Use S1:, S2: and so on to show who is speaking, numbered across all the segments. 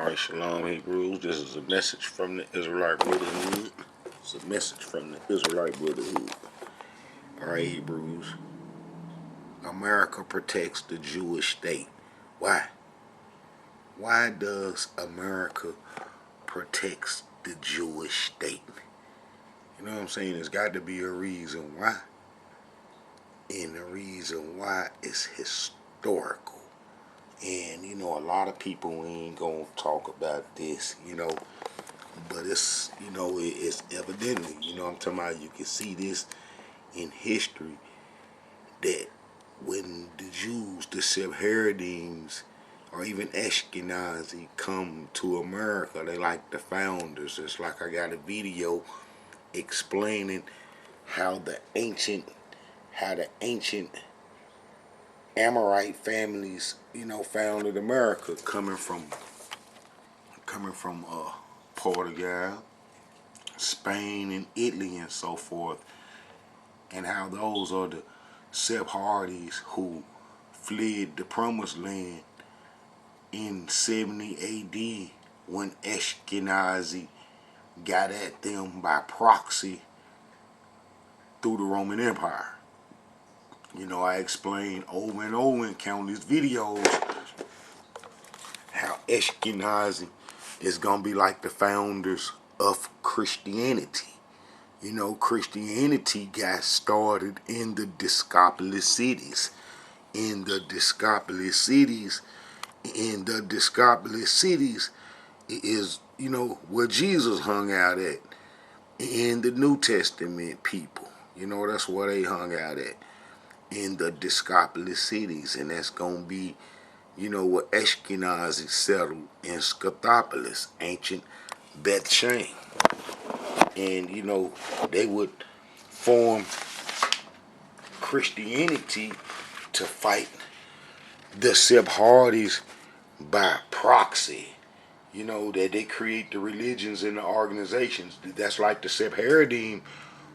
S1: Alright, Shalom Hebrews. This is a message from the Israelite Brotherhood. It's a message from the Israelite Brotherhood. Alright, Hebrews. America protects the Jewish state. Why? Why does America protect the Jewish state? You know what I'm saying? There's got to be a reason why. And the reason why is historical. And, you know, a lot of people ain't going to talk about this, you know. But it's, you know, it's evidently, you know what I'm talking about, you can see this in history, that when the Jews, the Sephardims, or even Ashkenazi come to America, they like the founders. It's like I got a video explaining how the ancient Amorite families, you know, founded America, coming from Portugal, Spain, and Italy, and so forth, and how those are the Sephardims who fled the Promised Land in 70 A.D. when Ashkenazi got at them by proxy through the Roman Empire. You know, I explained over and over in countless videos how Ashkenazi is going to be like the founders of Christianity. You know, Christianity got started in the Discopolis cities. In the Discopolis cities is, you know, where Jesus hung out at. In the New Testament people, you know, that's where they hung out at. In the Discopolis cities. And that's going to be, you know, where Ashkenazi settled in Scythopolis, ancient Beth Shan. And, you know, they would form Christianity to fight the Sephardims by proxy. You know, that they create the religions and the organizations. That's like the Sephardim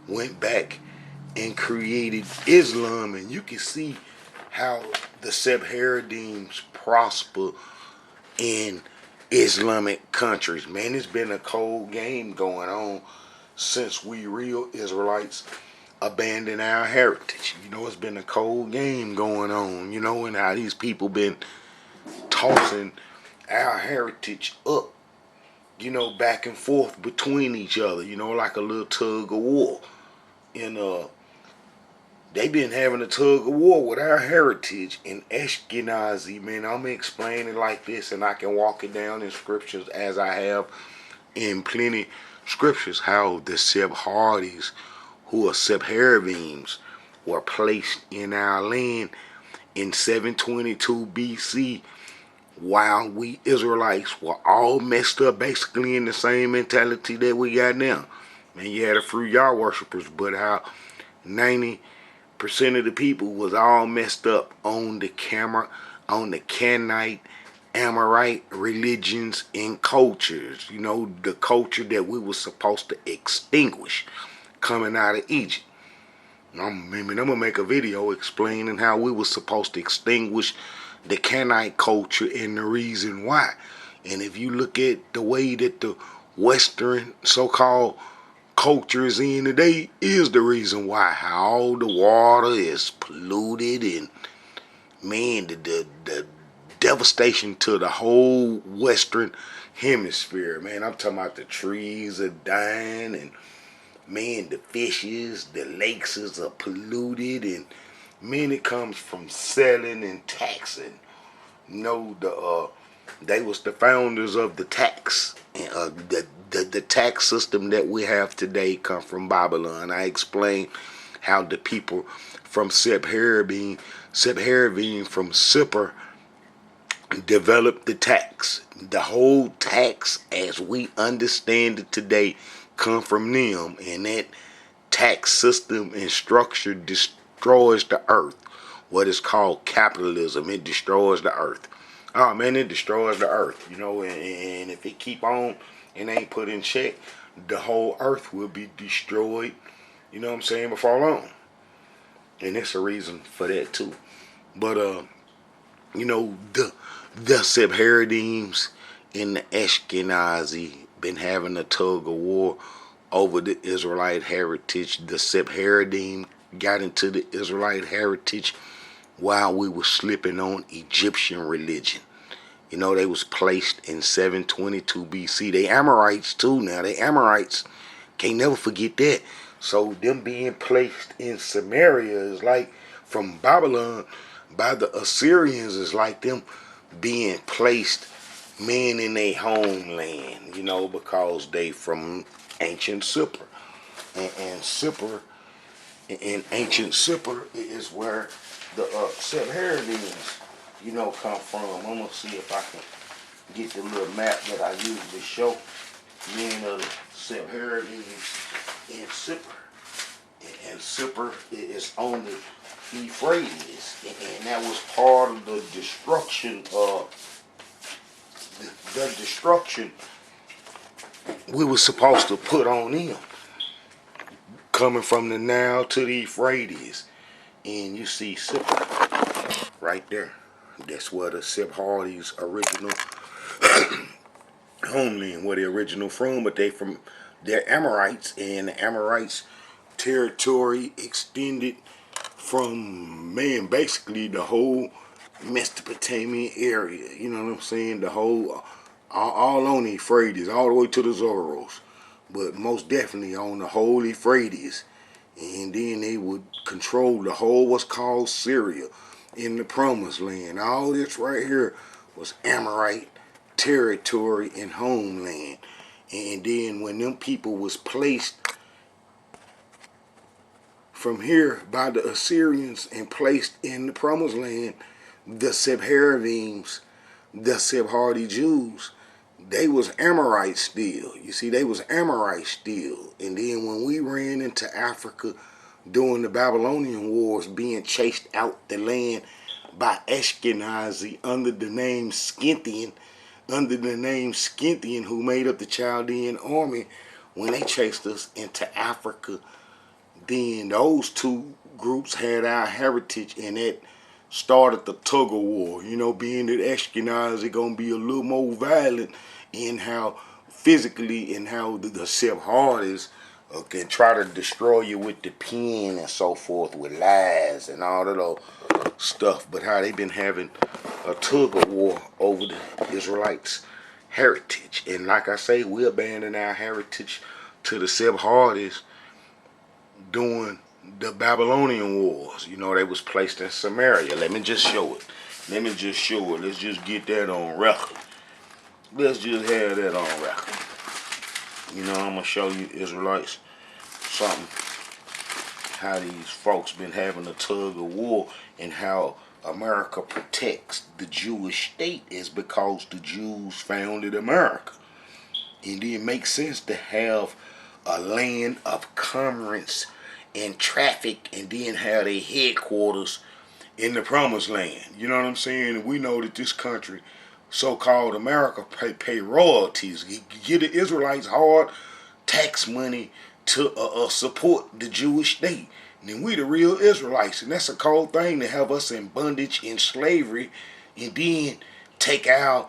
S1: went back and created Islam, and you can see how the Sephardims prosper in Islamic countries. Man, it's been a cold game going on since we real Israelites abandoned our heritage. You know, it's been a cold game going on, you know, and how these people been tossing our heritage up, you know, back and forth between each other, you know, like a little tug of war. And they been having a tug of war with our heritage in Ashkenazi. Man, I'm going to explain it like this, and I can walk it down in scriptures as I have in plenty scriptures, how the Sephardims, who are Sephardims, were placed in our land in 722 BC, while we Israelites were all messed up, basically in the same mentality that we got now. Man, you had a few Yah worshippers, but how 90% of the people was all messed up on the Canaanite, Amorite religions and cultures. You know, the culture that we were supposed to extinguish coming out of Egypt. I'm gonna make a video explaining how we were supposed to extinguish the Canaanite culture and the reason why. And if you look at the way that the Western so-called culture is in today, is the reason why. How all the water is polluted, and man, the devastation to the whole Western hemisphere. Man, I'm talking about the trees are dying, and man, the fishes, the lakes are polluted, and man, it comes from selling and taxing. You know, they was the founders of the tax. The tax system that we have today come from Babylon. I explained how the people from Sephardim from Sipper developed the tax. The whole tax, as we understand it today, come from them, and that tax system and structure destroys the earth. What is called capitalism, it destroys the earth. Oh man, it destroys the earth, you know, and if it keep on and ain't put in check, the whole earth will be destroyed, you know what I'm saying, before long. And it's a reason for that too. But you know, the Sephardims and the Ashkenazi been having a tug of war over the Israelite heritage. The Sephardim got into the Israelite heritage while we were slipping on Egyptian religion. You know, they was placed in 722 BC. They Amorites too now. They Amorites. Can't never forget that. So them being placed in Samaria is like from Babylon by the Assyrians is like them being placed men in their homeland, you know, because they from ancient Cyprus. And Cyprus, in ancient Cyprus is where the Sephardians, you know, come from. I'm going to see if I can get the little map that I usually show men of the Sephardians in Cyprus. And Cyprus is on the Euphrates, and that was part of the destruction of the destruction we were supposed to put on them, coming from the Nile to the Euphrates. And you see Cyprus right there. That's where the Sephardi's original homeland, where they original from, but they're Amorites, and the Amorites territory extended from, man, basically the whole Mesopotamian area. You know what I'm saying? The whole, all on the Euphrates, all the way to the Zoros, but most definitely on the whole Euphrates. And then they would control the whole what's called Syria in the Promised Land. All this right here was Amorite territory and homeland. And then when them people was placed from here by the Assyrians and placed in the Promised Land, the Sephardims, the Sephardi Jews, they was Amorites still. You see, they was Amorites still. And then when we ran into Africa during the Babylonian Wars, being chased out the land by Ashkenazi under the name Scythian, who made up the Chaldean army, when they chased us into Africa, then those two groups had our heritage, and that started the tug of war. You know, being that Ashkenazi gonna be a little more violent in how physically and how the Sephardi's can try to destroy you with the pen and so forth, with lies and all of those stuff. But how they been having a tug of war over the Israelites' heritage. And like I say, we abandoned our heritage to the Sephardi's during the Babylonian Wars. You know, they was placed in Samaria. Let me just show it. Let's just get that on record. Let's just have that on record. You know, I'm going to show you Israelites something. How these folks been having a tug of war, and how America protects the Jewish state is because the Jews founded America. And it makes sense to have a land of commerce and traffic, and then have their headquarters in the Promised Land. You know what I'm saying? And we know that this country, so-called America, pay royalties, give the Israelites hard tax money to support the Jewish state. And then we the real Israelites, and that's a cold thing to have us in bondage, in slavery, and then take our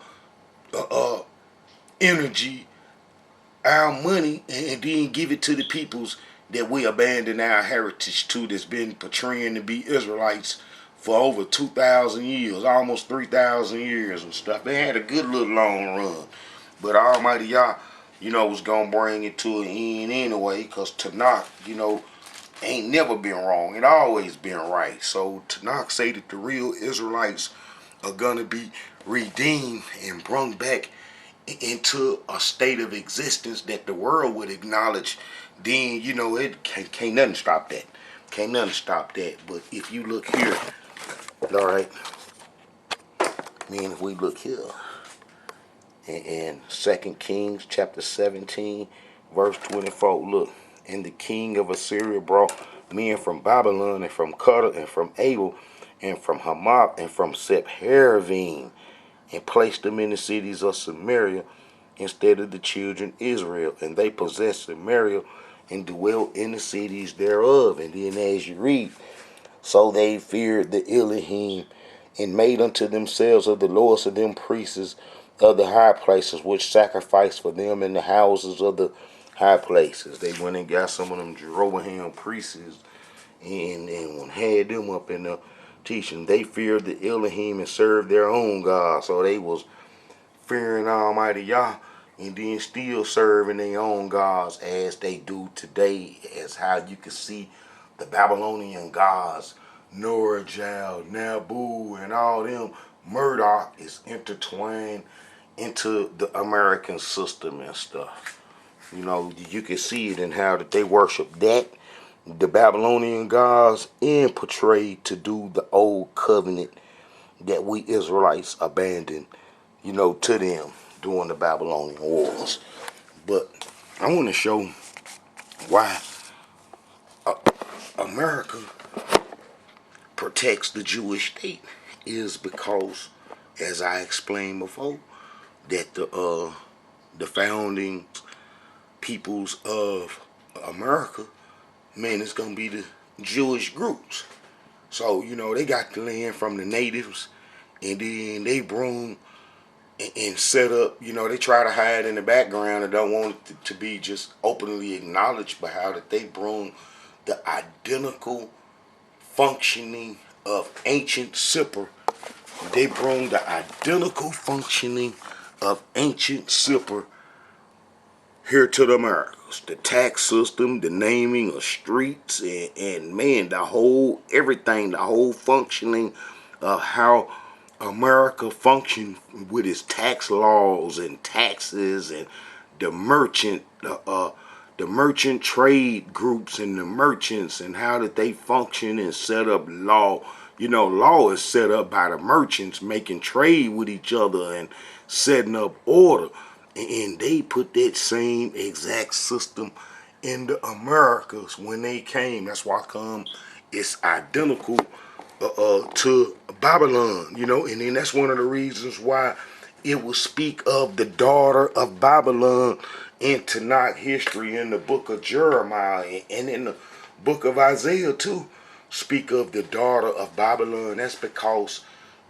S1: energy, our money, and then give it to the peoples that we abandoned our heritage to, that's been portraying to be Israelites for over 2,000 years, almost 3,000 years and stuff. They had a good little long run. But Almighty Yah, you know, was going to bring it to an end anyway, because Tanakh, you know, ain't never been wrong. It always been right. So Tanakh say that the real Israelites are going to be redeemed and brought back into a state of existence that the world would acknowledge. Then, you know, it can't nothing stop that. Can't nothing stop that. But if you look here, all right, if we look here in 2 Kings chapter 17, verse 24, look, and the king of Assyria brought men from Babylon, and from Cutter, and from Abel, and from Hamath, and from Sepharvaim, and placed them in the cities of Samaria instead of the children of Israel. And they possessed Samaria and dwelt in the cities thereof. And then as you read, so they feared the Elohim, and made unto themselves of the lords of them priests of the high places, which sacrificed for them in the houses of the high places. They went and got some of them Jeroboam priests and had them up in the teaching. They feared the Elohim and served their own God. So they was fearing Almighty Yah and then still serving their own gods as they do today, as how you can see the Babylonian gods, Norajal, Nabu, and all them. Murdoch is intertwined into the American system and stuff. You know, you can see it in how that they worship that, the Babylonian gods, and portrayed to do the old covenant that we Israelites abandoned, you know, to them during the Babylonian wars. But I want to show why America protects the Jewish state is because, as I explained before, that the founding peoples of America, man, it's gonna be the Jewish groups. So you know they got the land from the natives, and then they brung and set up. You know they try to hide in the background and don't want it to be just openly acknowledged, but how that they brung the identical functioning of ancient Sipper. They brought the identical functioning of ancient Sipper here to the Americas. The tax system, the naming of streets, and man, the whole everything, the whole functioning of how America functioned with its tax laws and taxes and the the merchant trade groups and the merchants and how did they function and set up law. You know, law is set up by the merchants making trade with each other and setting up order. And they put that same exact system in the Americas when they came. That's why come it's identical to Babylon, you know, and then that's one of the reasons why it will speak of the daughter of Babylon in Tanakh history in the book of Jeremiah and in the book of Isaiah too. Speak of the daughter of Babylon. That's because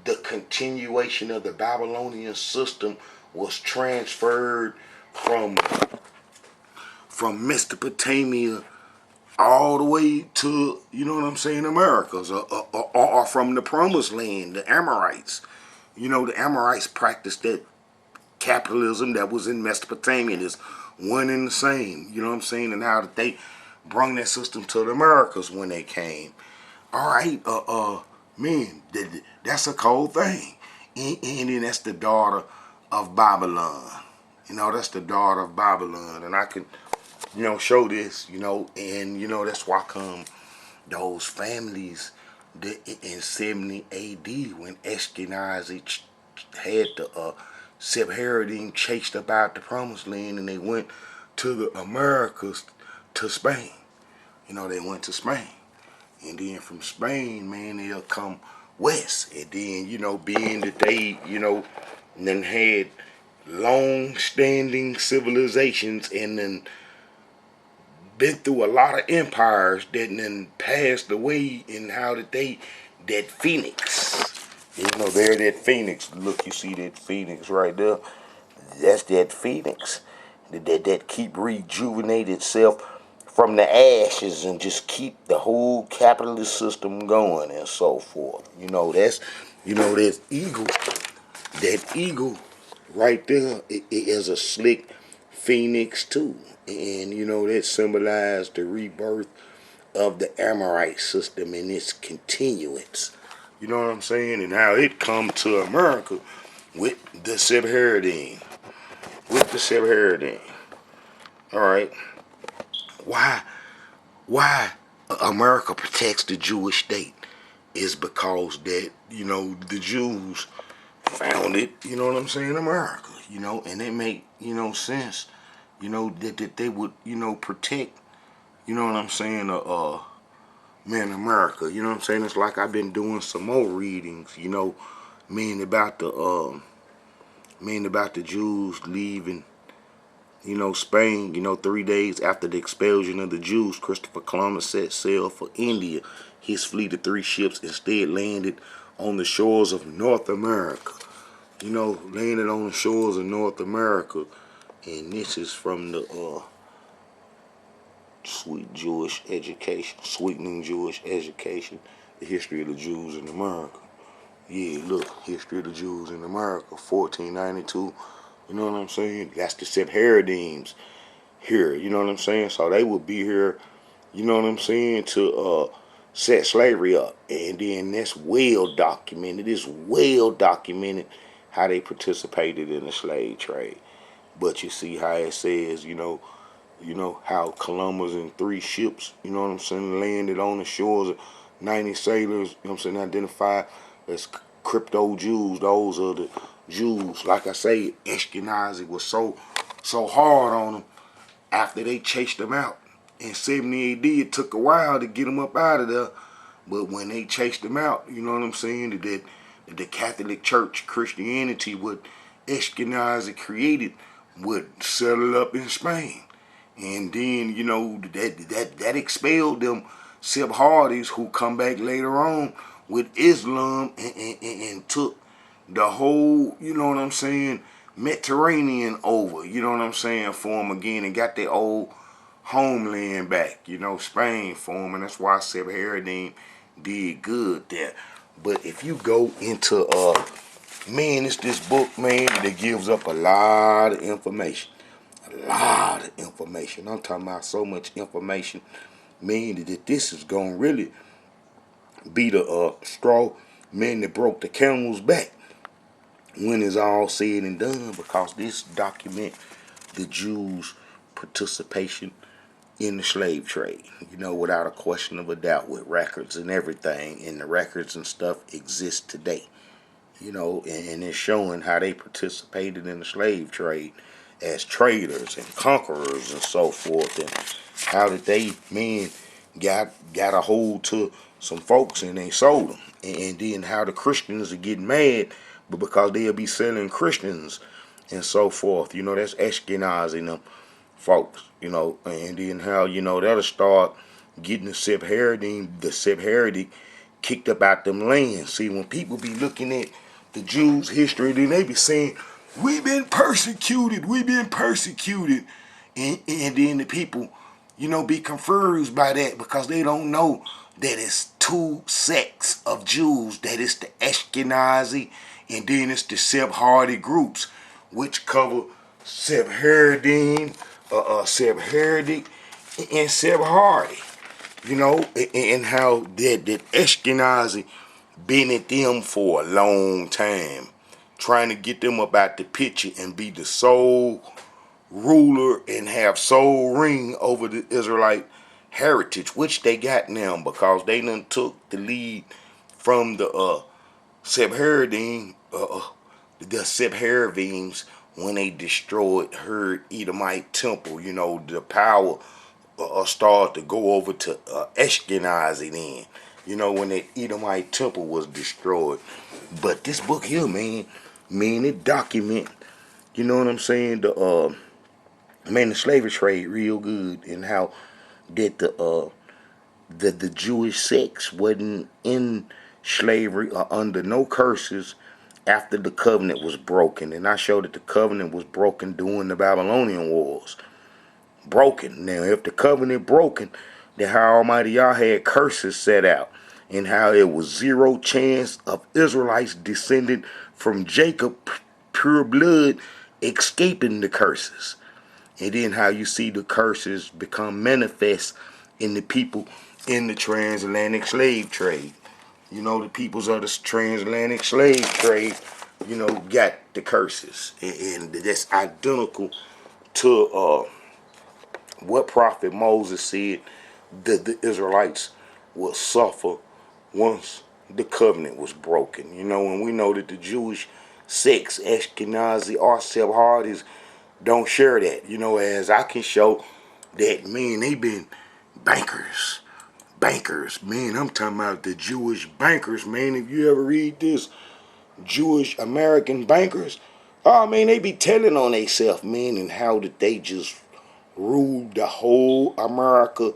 S1: the continuation of the Babylonian system was transferred from Mesopotamia all the way to, you know what I'm saying, Americas, or from the Promised Land, the Amorites. You know, the Amorites practiced that capitalism that was in Mesopotamia. It's one and the same, you know what I'm saying, and how that they brought that system to the Americas when they came. All right, man, that's a cold thing. And then that's the daughter of Babylon. You know, that's the daughter of Babylon. And I can, you know, show this, you know, and, you know, that's why come those families in 70 AD when Ashkenazi had the Sephardim chased about the Promised Land and they went to the Americas, to Spain. You know, they went to Spain. And then from Spain, man, they'll come west. And then, you know, being that they, you know, then had long-standing civilizations and then been through a lot of empires that then passed away in how that they, that phoenix. You know, there that phoenix. Look, you see that phoenix right there? That's that phoenix. That keep rejuvenate itself from the ashes and just keep the whole capitalist system going and so forth. You know, that's, you know, that eagle. That eagle right there, it is a slick phoenix too. And, you know, that symbolized the rebirth of the Amorite system and its continuance. You know what I'm saying? And how it come to America with the Sephardim. With the Sephardim. All right. Why America protects the Jewish state is because that, you know, the Jews founded, you know what I'm saying, America, you know, and it make, you know, sense, you know, that they would, you know, protect, you know what I'm saying, man, America, you know what I'm saying. It's like I've been doing some more readings, you know, meaning about the Jews leaving, you know, Spain. You know, 3 days after the expulsion of the Jews, Christopher Columbus set sail for India. His fleet of 3 ships instead landed on the shores of North America. landed on the shores of North America. And this is from the Sweetening Jewish Education, the history of the Jews in America. Yeah, look, history of the Jews in America, 1492. You know what I'm saying? That's the Sephardims here. You know what I'm saying? So they would be here. You know what I'm saying? To set slavery up, and then that's well documented. It's well documented how they participated in the slave trade. But you see how it says, how Columbus and 3 ships, you know what I'm saying, landed on the shores of 90 sailors, you know what I'm saying, identified as crypto Jews. Those are the Jews. Like I say, Ashkenazi was so hard on them after they chased them out. In 70 AD, it took a while to get them up out of there. But when they chased them out, you know what I'm saying, that the Catholic Church, Christianity, what Ashkenazi created, would settle up in Spain. And then, that expelled them Sephardics who come back later on with Islam and took the whole, you know what I'm saying, Mediterranean over, you know what I'm saying, for them again, and got their old homeland back, Spain for them. And that's why Sephardim did good there. But if you go into, man, it's this book, man, that gives up a lot of information. A lot of information. I'm talking about so much information, man, that this is going to really be the straw, man, that broke the camel's back when it's all said and done, because this document the Jews' participation in the slave trade, without a question of a doubt, with records and everything, and the records and stuff exist today, and it's showing how they participated in the slave trade as traders and conquerors and so forth, and how did they, man, got a hold to some folks and they sold them, and then how the Christians are getting mad, but because they'll be selling Christians and so forth, that's Ashkenaz in them folks, and then how, that'll start getting the Sephardic kicked up out them lands. See, when people be looking at the Jews' history, then they be saying, we've been persecuted, and then the people, be confused by that, because they don't know that it's 2 sects of Jews, that it's the Ashkenazi, and then it's the Sephardic groups, which cover Sephardim, Sephardic, and Sephardi, and how that Ashkenazi been at them for a long time, trying to get them up out the picture and be the sole ruler and have sole ring over the Israelite heritage, which they got now, because they done took the lead from the Sephardim, the Sephardims, when they destroyed her Edomite temple. The power started to go over to Ashkenazi then, when that Edomite temple was destroyed. But this book here, man, it document, you know what I'm saying, the slavery trade real good, and how that the Jewish sects wasn't in slavery or under no curses after the covenant was broken. And I showed that the covenant was broken during the Babylonian Wars. Broken. Now, if the covenant broken, then how Almighty Yah had curses set out, and how it was zero chance of Israelites descended from Jacob, pure blood, escaping the curses. And then how you see the curses become manifest in the people in the transatlantic slave trade. The peoples of the transatlantic slave trade, got the curses. And that's identical to what Prophet Moses said that the Israelites will suffer once the covenant was broken. And we know that the Jewish sects, Ashkenazi or Sephardis, don't share that. As I can show that, man, they been bankers. Man, I'm talking about the Jewish bankers, man. If you ever read this, Jewish American bankers, oh, man, they be telling on themselves, man, and how that they just ruled the whole America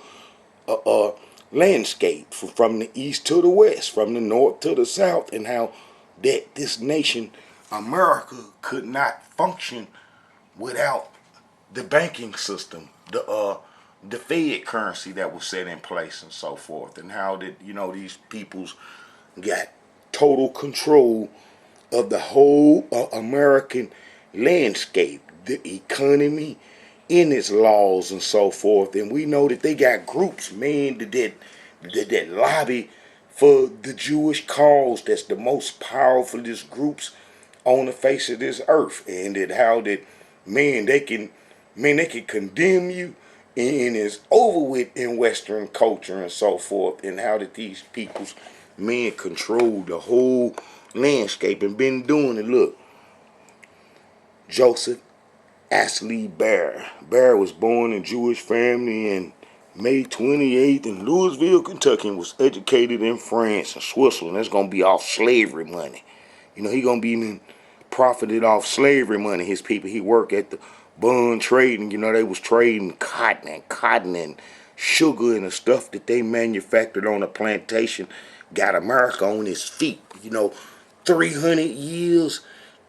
S1: landscape, from the east to the west, from the north to the south, and how that this nation America could not function without the banking system, the Fed currency that was set in place and so forth, and how did these peoples got total control of the whole American landscape, the economy, in its laws and so forth. And we know that they got groups, man, that lobby for the Jewish cause. That's the most powerfulest groups on the face of this earth. And that how that man they can condemn you and it's over with in Western culture and so forth. And how that these peoples men control the whole landscape and been doing it. Look, Joseph Ashley Bear. Bear was born in a Jewish family in May 28th in Louisville, Kentucky, and was educated in France and Switzerland. That's gonna be off slavery money. He gonna be profited off slavery money. His people, he worked at the bond trading. They was trading cotton and sugar and the stuff that they manufactured on a plantation. Got America on its feet. 300 years,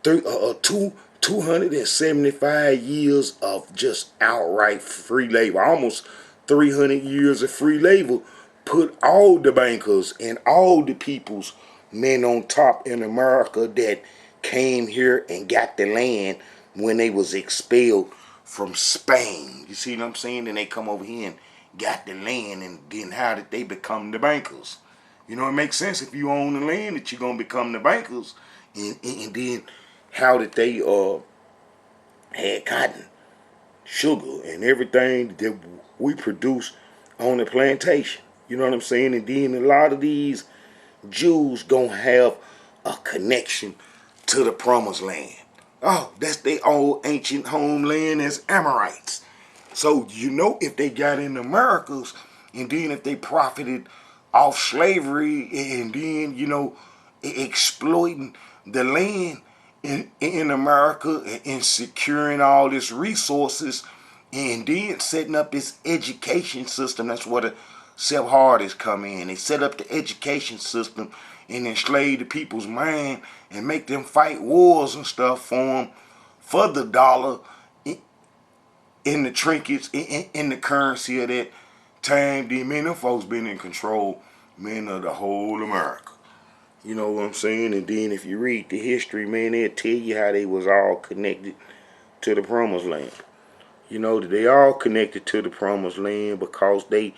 S1: 275 years of just outright free labor. Almost 300 years of free labor put all the bankers and all the people's men on top in America that came here and got the land when they was expelled from Spain. You see what I'm saying? And they come over here and got the land, and then how did they become the bankers? It makes sense if you own the land that you're gonna become the bankers, and then how did they had cotton, sugar, and everything that we produce on the plantation. You know what I'm saying? And then a lot of these Jews gonna have a connection to the promised land. Oh, that's their old ancient homeland as Amorites. So if they got in the Americas, and then if they profited off slavery, and then exploiting the land in America and securing all this resources, and then setting up this education system. That's where the self-hardists come in. They set up the education system and enslave the people's mind and make them fight wars and stuff for the dollar, in the trinkets, in the currency of that time. Them folks been in control, of the whole America. You know what I'm saying? And then if you read the history, they'll tell you how they was all connected to the promised land. They all connected to the promised land because they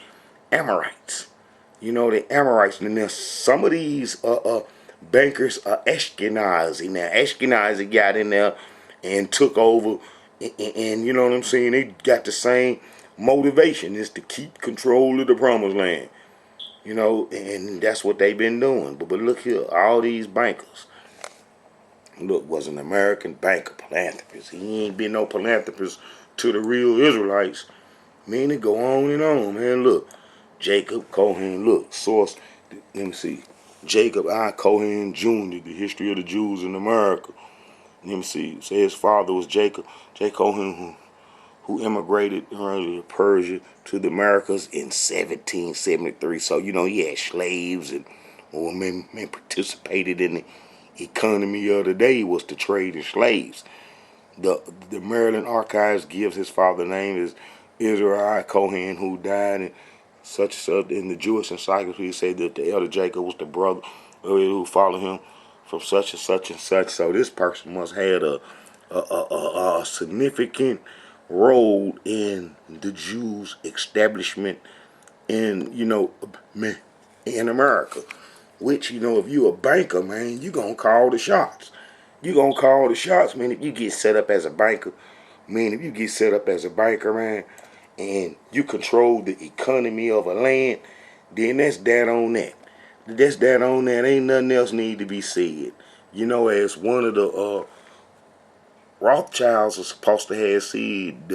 S1: Amorites. The Amorites. And then some of these bankers are Ashkenazi. Now, Ashkenazi got in there and took over, and you know what I'm saying? They got the same motivation, is to keep control of the promised land. And that's what they've been doing. But look here, all these bankers. Look, was an American banker, philanthropist. He ain't been no philanthropist to the real Israelites. It go on and on, man. Look, Jacob Cohen, look, source, let me see. Jacob I. Cohen Jr., The History of the Jews in America. Let me see. Say his father was Jacob Cohen, who immigrated to Persia to the Americas in 1773. So, he had slaves and men participated in the economy of the day was to trade in slaves. The Maryland Archives gives his father's name is Israel Cohen, who died in such and such. In the Jewish Encyclopedia, say that the elder Jacob was the brother who followed him from such and such and such. So this person must have had a significant role in the Jews' establishment in in America. Which if you a banker, man, you gonna call the shots. You gonna call the shots, man. If you get set up as a banker, if you get set up as a banker, man, and you control the economy of a land, then that's that on that. That's that on that. Ain't nothing else need to be said. As one of the Rothschilds are supposed to have said,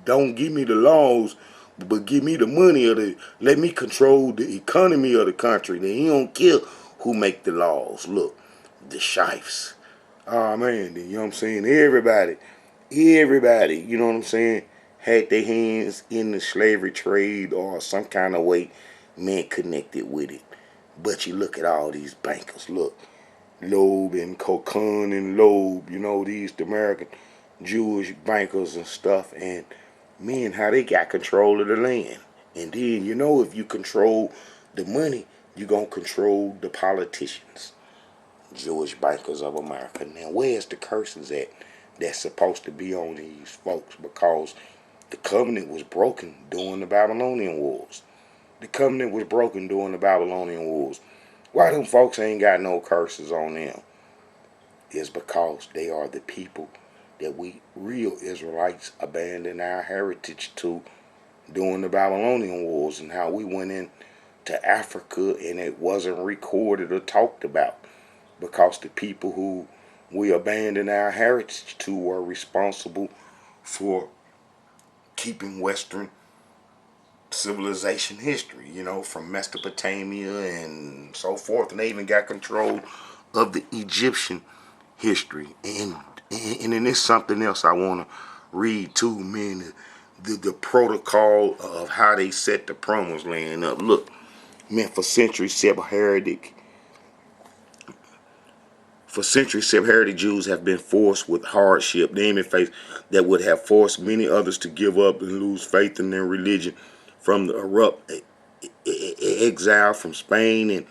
S1: don't give me the laws, but give me the money, let me control the economy of the country. Then he don't care who make the laws. Look, the Shifes. Oh man, you know what I'm saying? Everybody, you know what I'm saying, had their hands in the slavery trade or some kind of way, connected with it. But you look at all these bankers. Look, Loeb and Cochran and Loeb, these American Jewish bankers and stuff, and men, how they got control of the land. And then, if you control the money, you're going to control the politicians, Jewish bankers of America. Now, where's the curses at that's supposed to be on these folks? Because the covenant was broken during the Babylonian Wars. The covenant was broken during the Babylonian Wars. Why them folks ain't got no curses on them? It's because they are the people that we real Israelites abandoned our heritage to during the Babylonian Wars, and how we went into Africa and it wasn't recorded or talked about, because the people who we abandoned our heritage to were responsible for keeping Western civilization history, from Mesopotamia and so forth. And they even got control of the Egyptian history. And then there's something else I want to read too, man. The protocol of how they set the promised land up. Look, man, for centuries, Sephardic Jews have been forced with hardship, naming faith that would have forced many others to give up and lose faith in their religion, from the abrupt exile from Spain in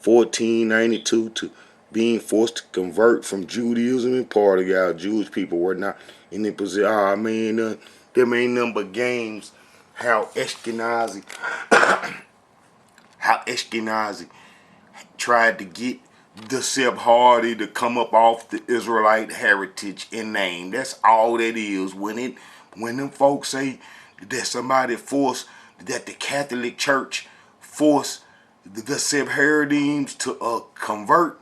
S1: 1492 to being forced to convert from Judaism and Portugal. Jewish people were not in the position. Oh man, them ain't nothing but games. How Ashkenazi tried to get the Sephardi to come up off the Israelite heritage and name. That's all that is. When them folks say that somebody forced, that the Catholic Church forced the Sephardims to convert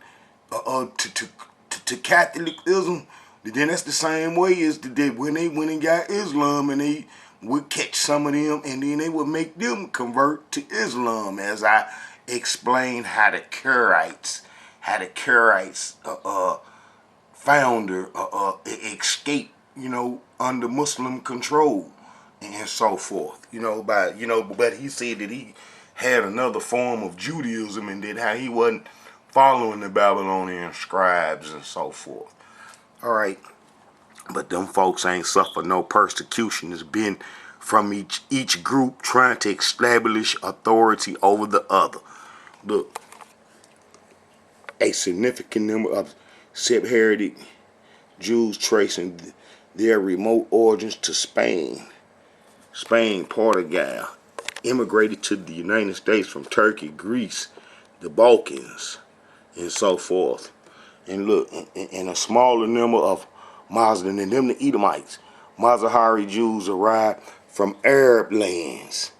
S1: to Catholicism, then that's the same way as when they went and got Islam, and they would catch some of them and then they would make them convert to Islam, as I explained how the Karaites founder escaped, under Muslim control and so forth. But he said that he had another form of Judaism, and that how he wasn't following the Babylonian scribes and so forth. All right. But them folks ain't suffered no persecution. It's been from each group trying to establish authority over the other. Look, a significant number of Sephardic Jews tracing their remote origins to Spain, Portugal, immigrated to the United States from Turkey, Greece, the Balkans, and so forth. And look, and a smaller number of Muslim, and them the Edomites, Mazahari Jews arrived from Arab lands,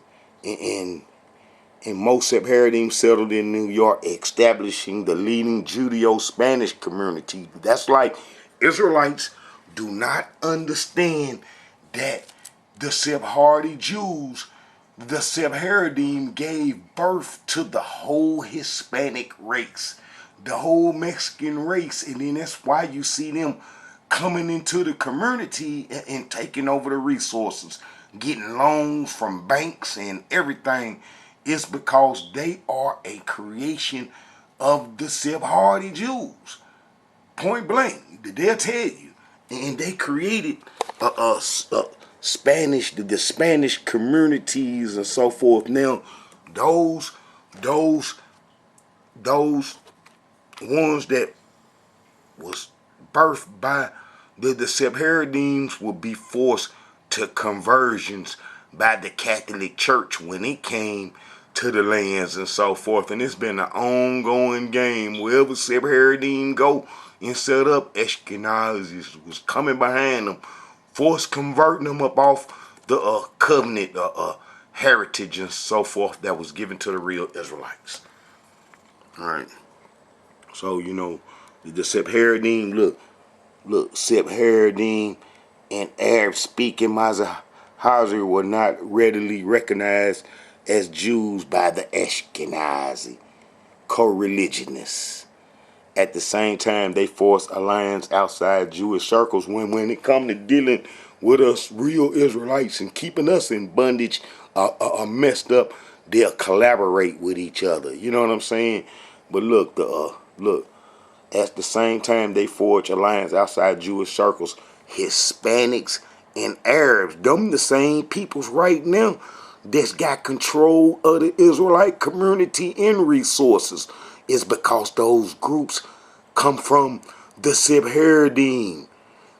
S1: and most Sephardim settled in New York, establishing the leading Judeo-Spanish community. That's like Israelites do not understand that the Sephardi Jews, the Sephardim, gave birth to the whole Hispanic race, the whole Mexican race, and then that's why you see them coming into the community and taking over the resources, getting loans from banks and everything. It's because they are a creation of the Sephardi Jews. Point blank, they'll tell you. And they created Spanish, the Spanish communities and so forth. Now, those ones that was birthed by the Sephardims will be forced to conversions by the Catholic Church when it came to the lands and so forth. And it's been an ongoing game. Wherever Sephardim go and set up, Ashkenazis was coming behind them, forced converting them up off the covenant heritage and so forth that was given to the real Israelites. All right. So, the Sephardim, look, Sephardim and Arab-speaking Mazahari were not readily recognized as Jews by the Ashkenazi co-religionists. At the same time, they forced alliance outside Jewish circles when it come to dealing with us real Israelites and keeping us in bondage messed up. They'll collaborate with each other. You know what I'm saying? But look, At the same time, they forged alliance outside Jewish circles. Hispanics and Arabs, them the same peoples right now that's got control of the Israelite community and resources. Is because those groups come from the Sephardim.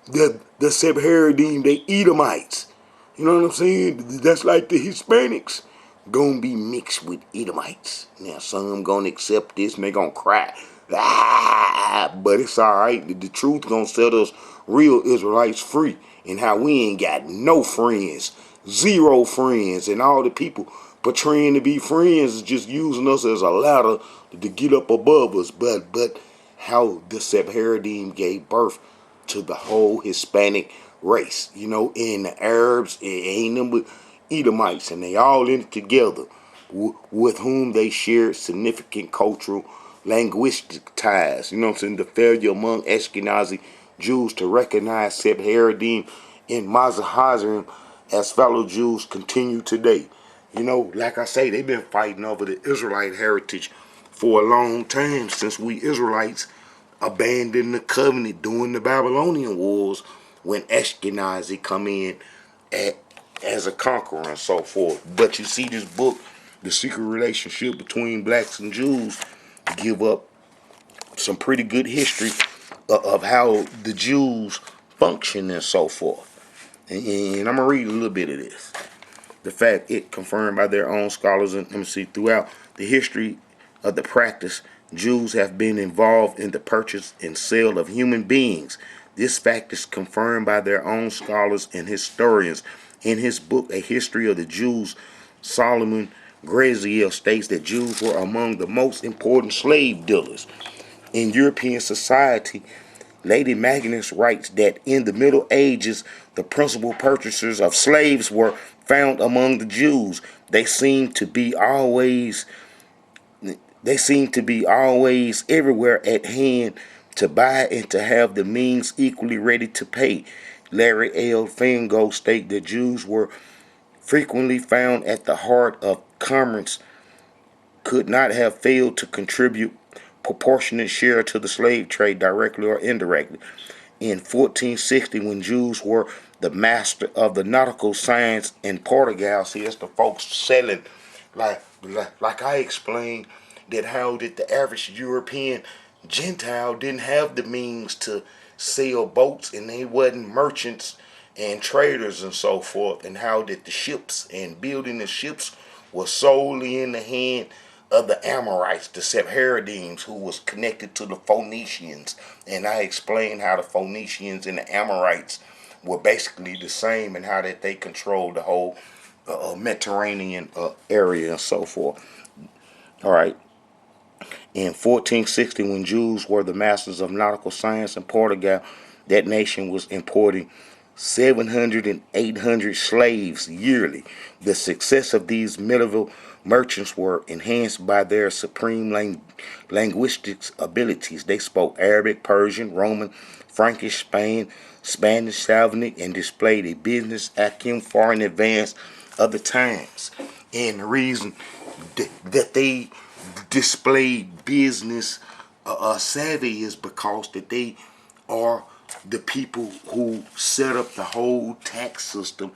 S1: The Sephardim, they Edomites. You know what I'm saying? That's like the Hispanics gonna be mixed with Edomites. Now some gonna accept this and they gonna cry. But it's alright. The truth gonna set us real Israelites free. And how we ain't got no friends. Zero friends. And all the people portraying to be friends is just using us as a ladder to get up above us. But how the Sephardim gave birth to the whole Hispanic race. You know, and the Arabs, it ain't them but Edomites, and they all in it together, with whom they shared significant cultural, linguistic ties. You know what I'm saying? The failure among Ashkenazi Jews to recognize Sephardim and Mazahazim as fellow Jews continue today. You know, like I say, they've been fighting over the Israelite heritage for a long time, since we Israelites abandoned the covenant during the Babylonian wars, when Ashkenazi come in as a conqueror and so forth. But you see, this book, The Secret Relationship Between Blacks and Jews, give up some pretty good history of how the Jews function and so forth. And I'm going to read a little bit of this. The fact it confirmed by their own scholars and MC throughout the history of the practice, Jews have been involved in the purchase and sale of human beings. This fact is confirmed by their own scholars and historians. In his book, A History of the Jews, Solomon Graziel states that Jews were among the most important slave dealers in European society. Lady Magnus writes that in the Middle Ages, the principal purchasers of slaves were found among the Jews. They seem to be always everywhere at hand to buy and to have the means equally ready to pay. Larry L. Fango states that Jews were frequently found at the heart of commerce, could not have failed to contribute proportionate share to the slave trade directly or indirectly. In 1460, when Jews were the master of the nautical science in Portugal, see, it's the folks selling, like I explained, that how that the average European Gentile didn't have the means to sail boats, and they wasn't merchants and traders and so forth, and how that the ships and building the ships was solely in the hand of the Amorites, the Sephardims, who was connected to the Phoenicians. And I explained how the Phoenicians and the Amorites were basically the same, and how that they controlled the whole Mediterranean area and so forth. All right. In 1460, when Jews were the masters of nautical science in Portugal, that nation was importing 700 and 800 slaves yearly. The success of these medieval merchants were enhanced by their supreme linguistic abilities. They spoke Arabic, Persian, Roman, Frankish, Spanish, Slavonic, and displayed a business acumen far in advance of the times. And the reason that they displayed business savvy is because that they are the people who set up the whole tax system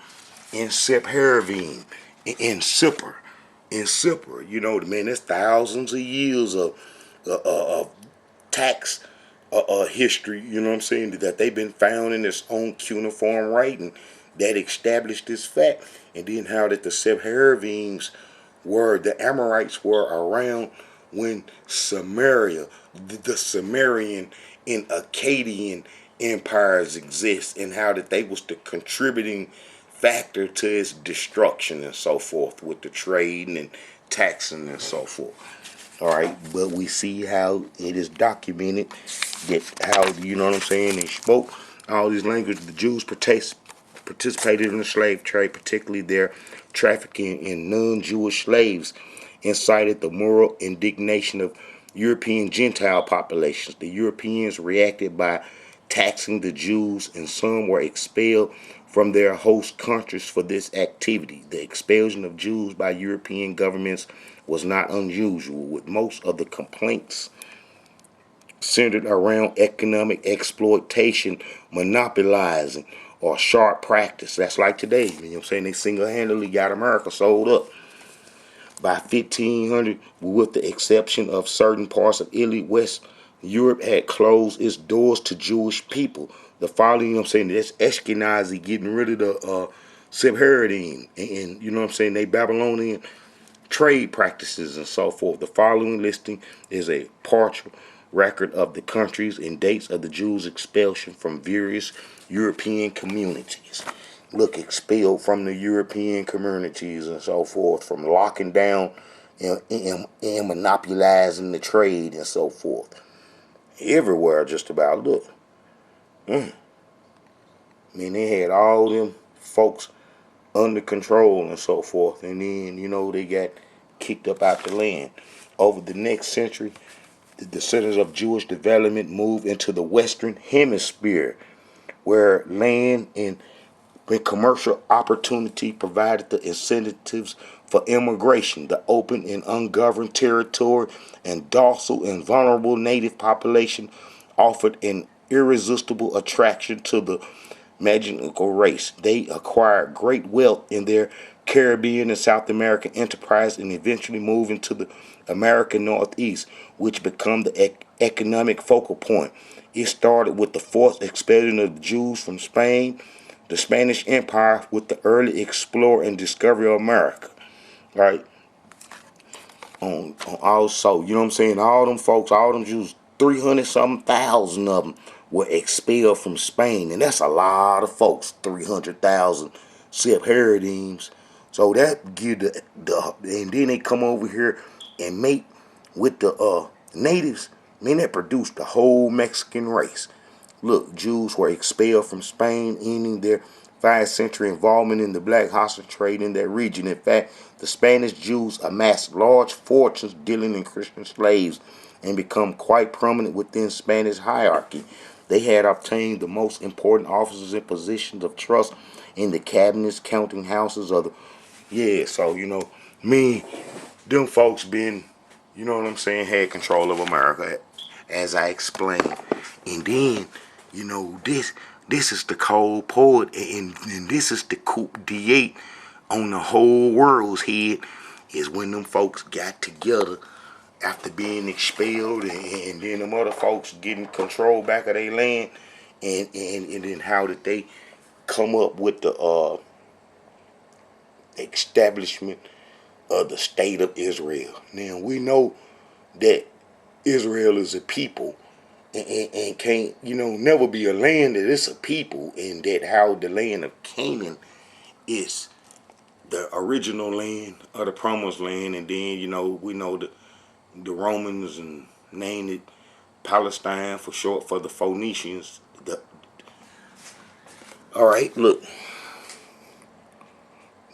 S1: in Sephardim, in Sipper, You know, man, there's thousands of years of tax history. You know what I'm saying? That they've been found in this own cuneiform writing that established this fact, and then how that the Sephardims the Amorites were around when Samaria, the Sumerian and Akkadian empires exist, and how that they was the contributing factor to its destruction and so forth, with the trading and taxing and so forth. All right, but we see how it is documented that how, you know what I'm saying, they spoke all these languages. The Jews participated in the slave trade, particularly their trafficking in non-Jewish slaves, incited the moral indignation of European Gentile populations. The Europeans reacted by taxing the Jews, and some were expelled from their host countries for this activity. The expulsion of Jews by European governments was not unusual, with most of the complaints centered around economic exploitation, monopolizing, or sharp practice. That's like today. You know what I'm saying? They single-handedly got America sold up. By 1500, with the exception of certain parts of Italy, West Europe had closed its doors to Jewish people. The following, you know what I'm saying, that's Ashkenazi getting rid of the Sephardim and you know what I'm saying, they Babylonian trade practices and so forth. The following listing is a partial record of the countries and dates of the Jews' expulsion from various European communities. Look, expelled from the European communities and so forth, from locking down and monopolizing the trade and so forth. Everywhere, just about. Look, I mean, they had all them folks under control and so forth, and then they got kicked up out the land. Over the next century, the descendants of Jewish development moved into the Western Hemisphere, where land and commercial opportunity provided the incentives for immigration. The open and ungoverned territory and docile and vulnerable native population offered an irresistible attraction to the magical race. They acquired great wealth in their Caribbean and South American enterprise and eventually moved into the American Northeast, which became the economic focal point. It started with the forced expulsion of the Jews from Spain, the Spanish Empire with the early explorer and discovery of America. Right? Also, you know what I'm saying? All them folks, all them Jews, 300 something thousand of them were expelled from Spain. And that's a lot of folks, 300,000 Sephardims. So that give and then they come over here and mate with the natives. Man, that produced the whole Mexican race. Look, Jews were expelled from Spain, ending their 5th century involvement in the black hostage trade in that region. In fact, the Spanish Jews amassed large fortunes dealing in Christian slaves and become quite prominent within Spanish hierarchy. They had obtained the most important offices and positions of trust in the cabinets, counting houses of the... Yeah, so, me, them folks been, you know what I'm saying, had control of America, as I explained. And then, this is the cold poet, and this is the coup d'etat on the whole world's head, is when them folks got together after being expelled, and then them other folks getting control back of their land, and then how did they come up with the establishment of the state of Israel. Now, we know that Israel is a people, and can't, never be a land that it's a people, and that how the land of Canaan is the original land of the promised land, and then, we know the Romans and named it Palestine for short for the Phoenicians. All right, look.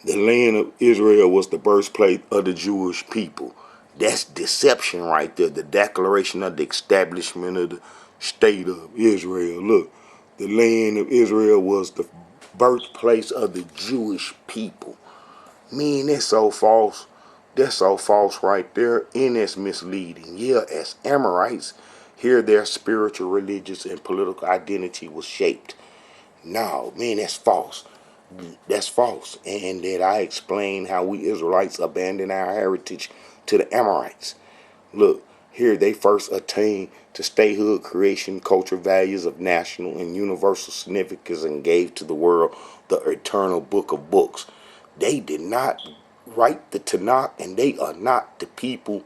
S1: The land of Israel was the birthplace of the Jewish people. That's deception right there. The declaration of the establishment of the state of Israel. Look, the land of Israel was the birthplace of the Jewish people. Man, that's so false. That's so false right there, and it's misleading. Yeah, as Amorites, here their spiritual, religious, and political identity was shaped. No, man, that's false. That's false. And that I explain how we Israelites abandon our heritage to the Amorites. Look, here they first attained to statehood, creation, culture, values of national and universal significance, and gave to the world the eternal book of books. They did not write the Tanakh, and they are not the people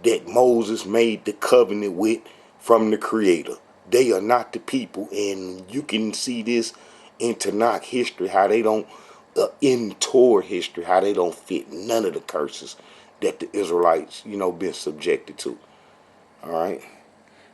S1: that Moses made the covenant with from the Creator. They are not the people, and you can see this in Tanakh history, how they don't, in Torah history, how they don't fit none of the curses that the Israelites, been subjected to. All right.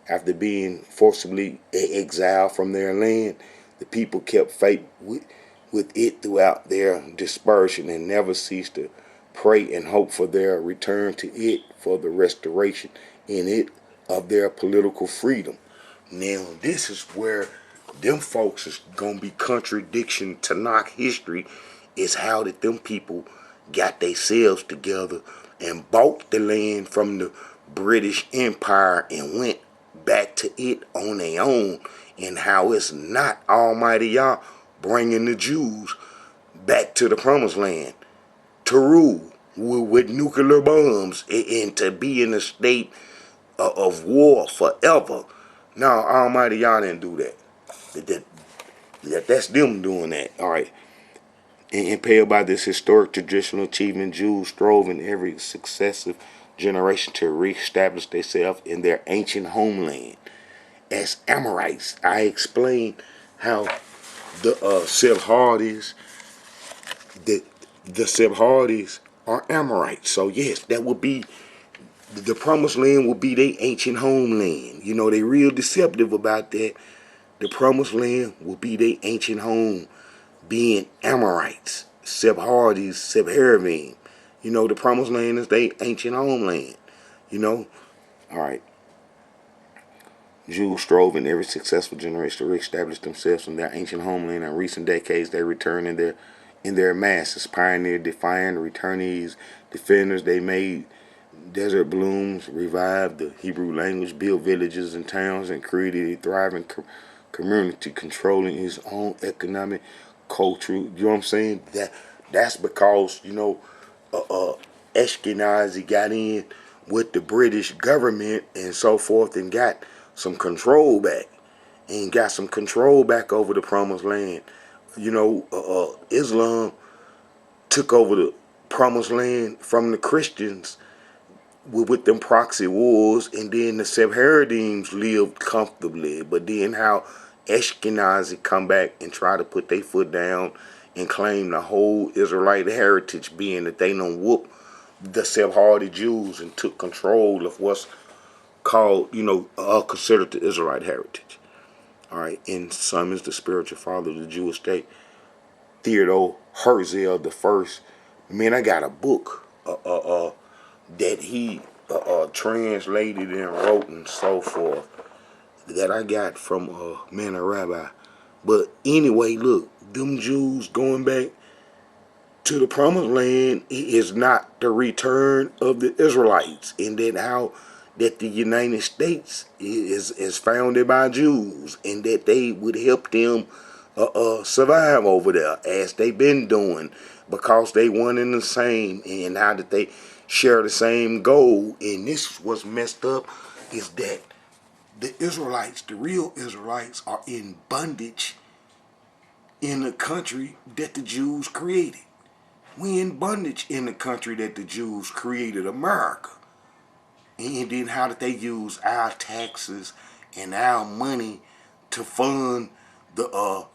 S1: After being forcibly exiled from their land, the people kept faith with it throughout their dispersion and never ceased to pray and hope for their return to it for the restoration in it of their political freedom. Now, this is where them folks is going to be contradiction to Tanakh history, is how that them people got themselves together and bought the land from the British Empire and went back to it on their own, and how it's not Almighty Yah bringing the Jews back to the promised land to rule with nuclear bombs and to be in a state of war forever. No, Almighty Yah didn't do that. That's them doing that. All right. And impelled by this historic traditional achievement, Jews strove in every successive generation to reestablish themselves in their ancient homeland as Amorites. I explained how the Sephardi's, the Sephardi's are Amorites. So yes, that would be the promised land will be their ancient homeland. You know, they real deceptive about that. The promised land will be their ancient home, being Amorites, Sephardi's, Sepharim. You know, the promised land is their ancient homeland. You know, all right. Jews strove in every successful generation to reestablish themselves in their ancient homeland. In recent decades, they returned in their masses, pioneer, defiant, returnees, defenders. They made desert blooms, revived the Hebrew language, built villages and towns, and created a thriving community controlling its own economic, culture. You know what I'm saying? That's because, you know, Ashkenazi got in with the British government and so forth and got some control back over the promised land. You know, Islam took over the promised land from the Christians with them proxy wars, and then the Sephardims lived comfortably. But then how Ashkenazi come back and try to put their foot down and claim the whole Israelite heritage, being that they done whoop the Sephardi Jews and took control of what's called, you know, considered the Israelite heritage. All right, and some is the spiritual father of the Jewish state, Theodore Herzl the First. Man, I got a book that he translated and wrote and so forth that I got from man, a rabbi. But anyway, look, them Jews going back to the promised land is not the return of the Israelites, and then how that the United States is founded by Jews, and that they would help them survive over there as they've been doing, because they one and the same, and how that they share the same goal. And this was messed up is that the Israelites, the real Israelites, are in bondage in the country that the Jews created. We in bondage in the country that the Jews created, America. And then how did they use our taxes and our money to fund the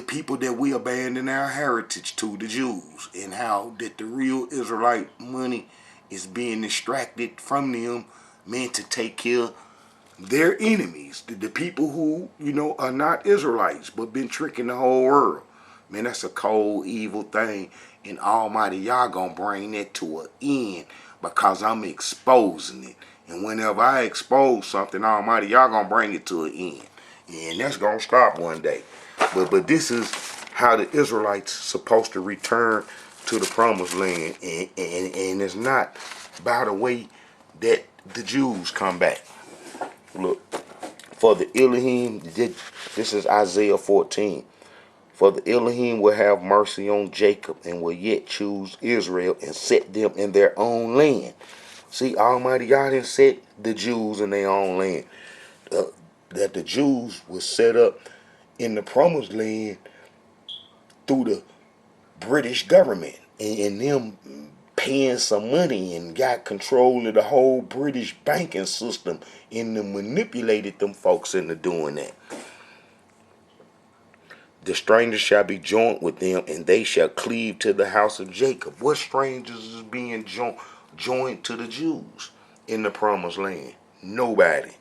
S1: people that we abandon our heritage to, the Jews, and how that the real Israelite money is being extracted from them, meant to take care of their enemies, the people who, you know, are not Israelites but been tricking the whole world. Man, that's a cold, evil thing, and Almighty Yah gonna bring that to an end, because I'm exposing it. And whenever I expose something, Almighty Yah gonna bring it to an end, and that's gonna stop one day. But this is how the Israelites supposed to return to the promised land, and it's not by the way that the Jews come back. Look, for the Elohim, this is Isaiah 14. For the Elohim will have mercy on Jacob and will yet choose Israel and set them in their own land. See, Almighty God has set the Jews in their own land. That the Jews were set up in the promised land through the British government, and them paying some money and got control of the whole British banking system, and then manipulated them folks into doing that. The strangers shall be joined with them, and they shall cleave to the house of Jacob. What strangers is being joined to the Jews in the promised land? Nobody.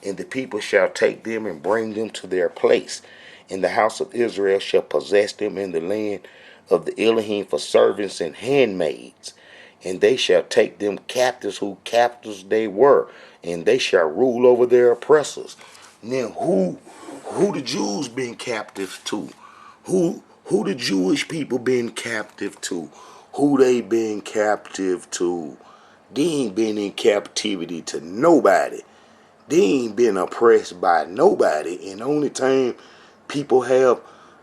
S1: And the people shall take them and bring them to their place. And the house of Israel shall possess them in the land of the Elohim for servants and handmaids. And they shall take them captives, who captives they were, and they shall rule over their oppressors. Now, who the Jews been captive to? Who the Jewish people been captive to? Who they been captive to? They ain't been in captivity to nobody. They ain't been oppressed by nobody, and the only time people have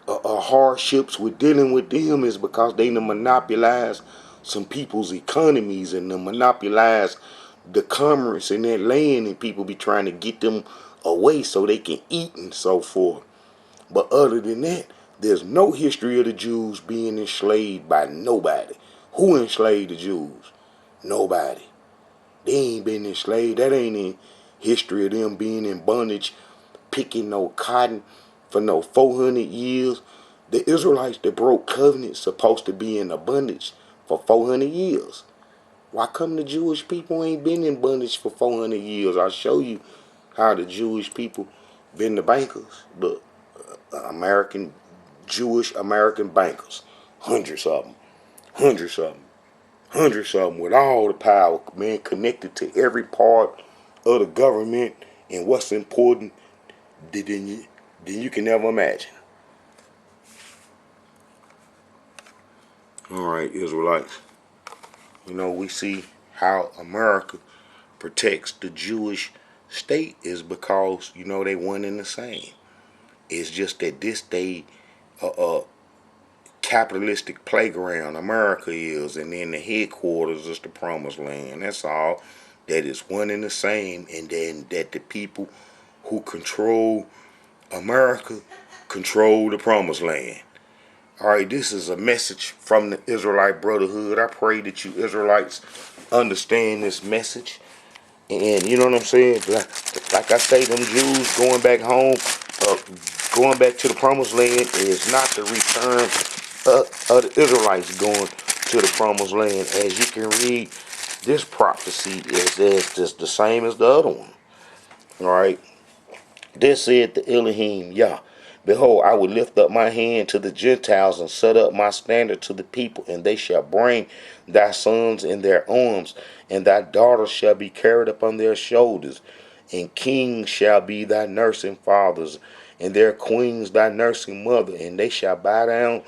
S1: hardships with dealing with them is because they done monopolize some people's economies and done monopolize the commerce in that land, and people be trying to get them away so they can eat and so forth. But other than that, there's no history of the Jews being enslaved by nobody. Who enslaved the Jews? Nobody. They ain't been enslaved. That ain't in history of them being in bondage, picking no cotton for no 400 years. The Israelites that broke covenant supposed to be in bondage for 400 years. Why come the Jewish people ain't been in bondage for 400 years? I'll show you how the Jewish people been the bankers. Look, American, Jewish American bankers. Hundreds of them. Hundreds of them. Hundreds of them with all the power, man, connected to every part of the government and what's important than you can never imagine. All right, Israelites. You know, we see how America protects the Jewish state is because, you know, they one and the same. It's just that this day, capitalistic playground America is, and then the headquarters is the promised land. That's all. That is one and the same, and then that the people who control America control the promised land. All right, this is a message from the Israelite Brotherhood. I pray that you Israelites understand this message. And you know what I'm saying? Like I say, them Jews going back home, going back to the promised land is not the return of the Israelites going to the promised land. As you can read, this prophecy is just the same as the other one. All right. This said the Elohim, Yah. Behold, I will lift up my hand to the Gentiles and set up my standard to the people, and they shall bring thy sons in their arms, and thy daughters shall be carried upon their shoulders, and kings shall be thy nursing fathers, and their queens thy nursing mother, and they shall bow down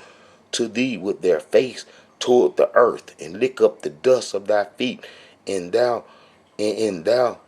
S1: to thee with their face toward the earth, and lick up the dust of thy feet, and thou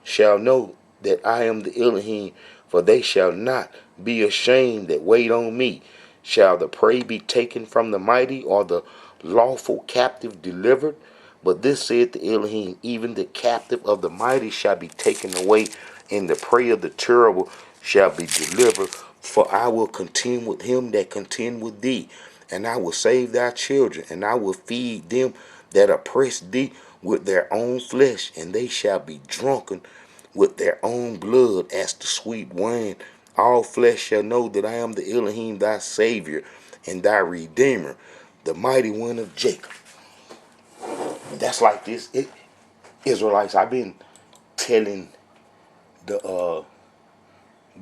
S1: shalt know that I am the Elohim, for they shall not be ashamed that wait on me. Shall the prey be taken from the mighty, or the lawful captive delivered? But this saith the Elohim, even the captive of the mighty shall be taken away, and the prey of the terrible shall be delivered. For I will contend with him that contend with thee, and I will save thy children, and I will feed them that oppress thee with their own flesh, and they shall be drunken with their own blood as the sweet wine. All flesh shall know that I am the Elohim, thy Savior, and thy Redeemer, the mighty one of Jacob. That's like this. Israelites, I've been telling the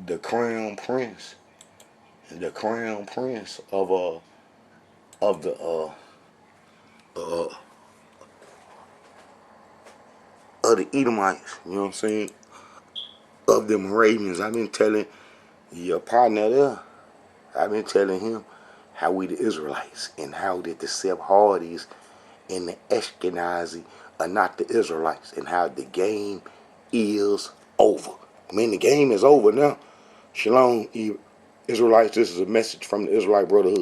S1: the crown prince, the crown prince of the uh of the Edomites, you know what I'm saying? Of the Moravians. I've been telling your partner there, I've been telling him how we the Israelites, and how that the Sephardi's and the Ashkenazi are not the Israelites, and how the game is over. I mean, the game is over now. Shalom, Israelites. This is a message from the Israelite Brotherhood.